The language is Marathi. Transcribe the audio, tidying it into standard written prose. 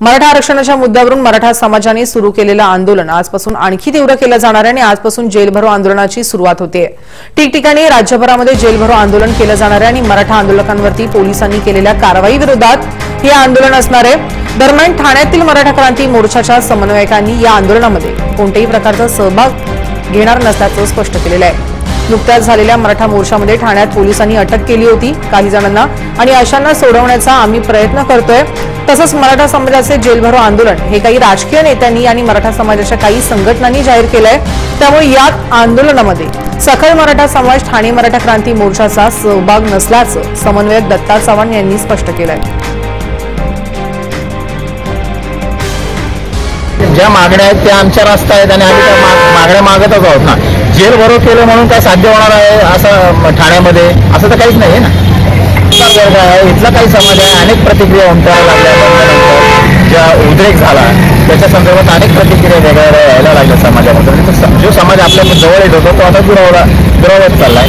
मराठा आरक्षणाच्या मुद्द्यावरून मराठा समाजाने सुरू केलेलं आंदोलन आजपासून आणखी तीव्र केलं जाणार आहे आणि आजपासून जेल भरो आंदोलनाची सुरुवात होते। ठिकठिकाणी राज्यभरामध्ये जेल भरो आंदोलन केलं जाणार आहे आणि मराठा आंदोलकांवरती पोलिसांनी केलेल्या कारवाई विरोधात हे आंदोलन असणार आहे। दरम्यान ठाण्यातील मराठा क्रांती मोर्चाच्या समन्वयकांनी या आंदोलनामध्ये कोणत्याही प्रकारचा सहभाग घेणार नसल्याचं स्पष्ट केलेलं आहे। नुकत्याच झालेल्या मराठा मोर्चामध्ये ठाण्यात पोलिसांनी अटक केली होती काही जणांना आणि अशांना सोडवण्याचा आम्ही प्रयत्न करतोय। तसंच मराठा समाजाचे जेल भरो आंदोलन हे काही राजकीय नेत्यांनी आणि मराठा समाजाच्या काही संघटनांनी जाहीर केलंय। त्यामुळे या आंदोलनामध्ये सखल मराठा समाज ठाणे मराठा क्रांती मोर्चाचा सहभाग नसल्याचं समन्वयक दत्ता चव्हाण यांनी स्पष्ट केलंय। ज्या मागण्या आहेत त्या आमच्या रस्ता आहेत आणि आम्ही त्या मागण्या मागतच आहोत ना। जेल भरो केलं म्हणून काय साध्य होणार आहे असं ठाण्यामध्ये असं तर काहीच नाही ना। वर्ग आहे इथला काही समाज आहे अनेक प्रतिक्रिया उमटायला लागल्या। ज्या उद्रेक झाला त्याच्या संदर्भात अनेक प्रतिक्रिया वेगळ्या यायला लागल्या समाजामध्ये। जो समाज आपल्या जवळ येत होता तो आता दुरावत चाललाय।